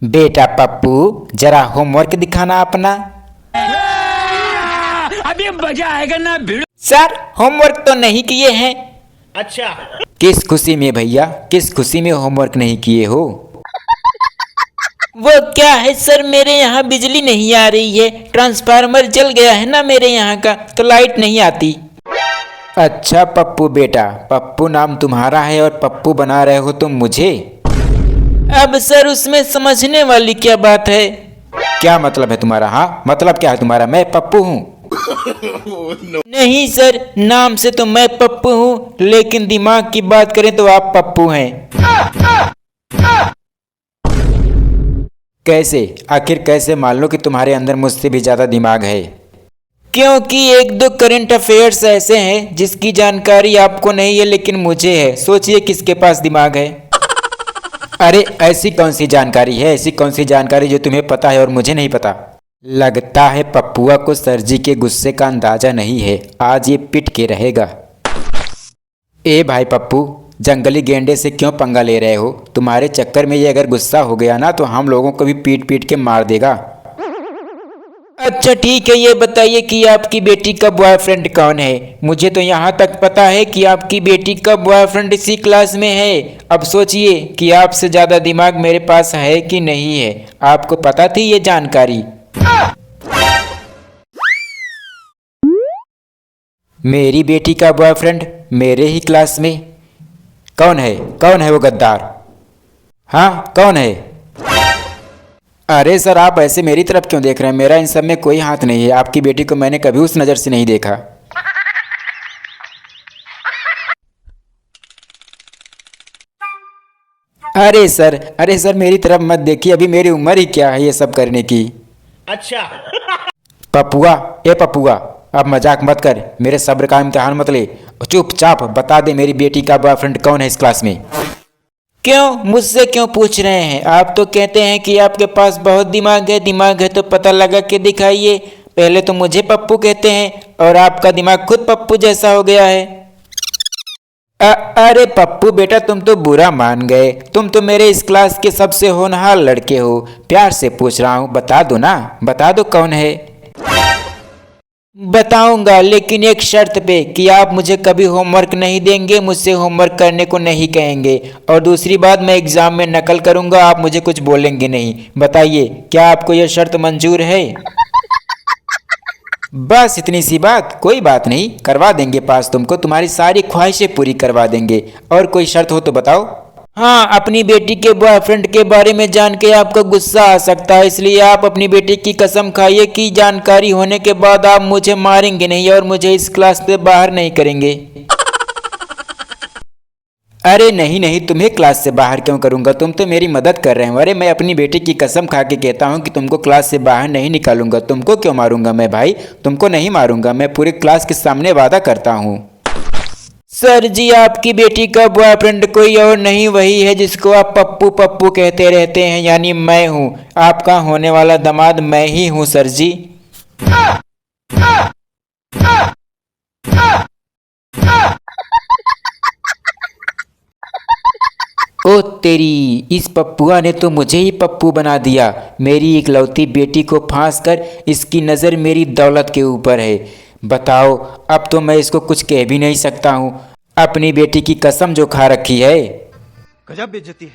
बेटा पप्पू, जरा होमवर्क दिखाना अपना। अभी मजा आएगा ना भिड़ो। सर होमवर्क तो नहीं किए हैं। अच्छा, किस खुशी में भैया, किस खुशी में होमवर्क नहीं किए हो? वो क्या है सर, मेरे यहाँ बिजली नहीं आ रही है, ट्रांसफार्मर जल गया है ना मेरे यहाँ का, तो लाइट नहीं आती। अच्छा पप्पू बेटा, पप्पू नाम तुम्हारा है और पप्पू बना रहे हो तुम मुझे। अब सर उसमें समझने वाली क्या बात है? क्या मतलब है तुम्हारा? हाँ मतलब क्या है तुम्हारा? मैं पप्पू हूँ? नहीं सर, नाम से तो मैं पप्पू हूँ, लेकिन दिमाग की बात करें तो आप पप्पू हैं। कैसे? आखिर कैसे मान लो कि तुम्हारे अंदर मुझसे भी ज्यादा दिमाग है? क्योंकि एक दो करंट अफेयर्स ऐसे हैं जिसकी जानकारी आपको नहीं है लेकिन मुझे है। सोचिए किसके पास दिमाग है। अरे ऐसी कौन सी जानकारी है, ऐसी कौन सी जानकारी जो तुम्हें पता है और मुझे नहीं पता? लगता है पप्पुआ को सर जी के गुस्से का अंदाजा नहीं है, आज ये पिट के रहेगा। ए भाई पप्पू, जंगली गेंडे से क्यों पंगा ले रहे हो? तुम्हारे चक्कर में ये अगर गुस्सा हो गया ना तो हम लोगों को भी पीट पीट के मार देगा। अच्छा ठीक है, ये बताइए कि आपकी बेटी का बॉयफ्रेंड कौन है? मुझे तो यहाँ तक पता है कि आपकी बेटी का बॉयफ्रेंड इसी क्लास में है। अब सोचिए कि आपसे ज़्यादा दिमाग मेरे पास है कि नहीं है। आपको पता थी ये जानकारी? मेरी बेटी का बॉयफ्रेंड मेरे ही क्लास में? कौन है, कौन है वो गद्दार? हाँ कौन है? अरे सर आप ऐसे मेरी तरफ क्यों देख रहे हैं? मेरा इन सब में कोई हाथ नहीं है। आपकी बेटी को मैंने कभी उस नज़र से नहीं देखा। अरे सर मेरी तरफ मत देखिए, अभी मेरी उम्र ही क्या है ये सब करने की। अच्छा। पप्पुआ, ए पप्पुआ, अब मजाक मत कर, मेरे सब्र का इम्तिहान मत ले। चुपचाप बता दे मेरी बेटी का बॉयफ्रेंड कौन है इस क्लास में। क्यों, मुझसे क्यों पूछ रहे हैं? आप तो कहते हैं कि आपके पास बहुत दिमाग है तो पता लगा के दिखाइए। पहले तो मुझे पप्पू कहते हैं और आपका दिमाग खुद पप्पू जैसा हो गया है। अरे पप्पू बेटा, तुम तो बुरा मान गए। तुम तो मेरे इस क्लास के सबसे होनहार लड़के हो। प्यार से पूछ रहा हूँ, बता दो ना, बता दो कौन है। बताऊंगा, लेकिन एक शर्त पे कि आप मुझे कभी होमवर्क नहीं देंगे, मुझसे होमवर्क करने को नहीं कहेंगे, और दूसरी बात मैं एग्जाम में नकल करूंगा, आप मुझे कुछ बोलेंगे नहीं। बताइए क्या आपको यह शर्त मंजूर है? बस इतनी सी बात? कोई बात नहीं, करवा देंगे पास तुमको, तुम्हारी सारी ख्वाहिशें पूरी करवा देंगे। और कोई शर्त हो तो बताओ। हाँ, अपनी बेटी के बॉयफ्रेंड के बारे में जान के आपको गुस्सा आ सकता है, इसलिए आप अपनी बेटी की कसम खाइए कि जानकारी होने के बाद आप मुझे मारेंगे नहीं और मुझे इस क्लास से बाहर नहीं करेंगे। अरे नहीं, तुम्हें क्लास से बाहर क्यों करूंगा? तुम तो मेरी मदद कर रहे हो। अरे मैं अपनी बेटी की कसम खा के कहता हूँ कि तुमको क्लास से बाहर नहीं निकालूंगा। तुमको क्यों मारूंगा मैं भाई? तुमको नहीं मारूंगा, मैं पूरी क्लास के सामने वादा करता हूँ। सर जी, आपकी बेटी का बॉयफ्रेंड कोई और नहीं, वही है जिसको आप पप्पू पप्पू कहते रहते हैं, यानी मैं हूँ। आपका होने वाला दामाद मैं ही हूँ सर जी। ओ तेरी, इस पप्पुआ ने तो मुझे ही पप्पू बना दिया। मेरी इकलौती बेटी को फांस कर इसकी नज़र मेरी दौलत के ऊपर है। बताओ, अब तो मैं इसको कुछ कह भी नहीं सकता हूँ। अपनी बेटी की कसम जो खा रखी है। गजब बेइज्जती है।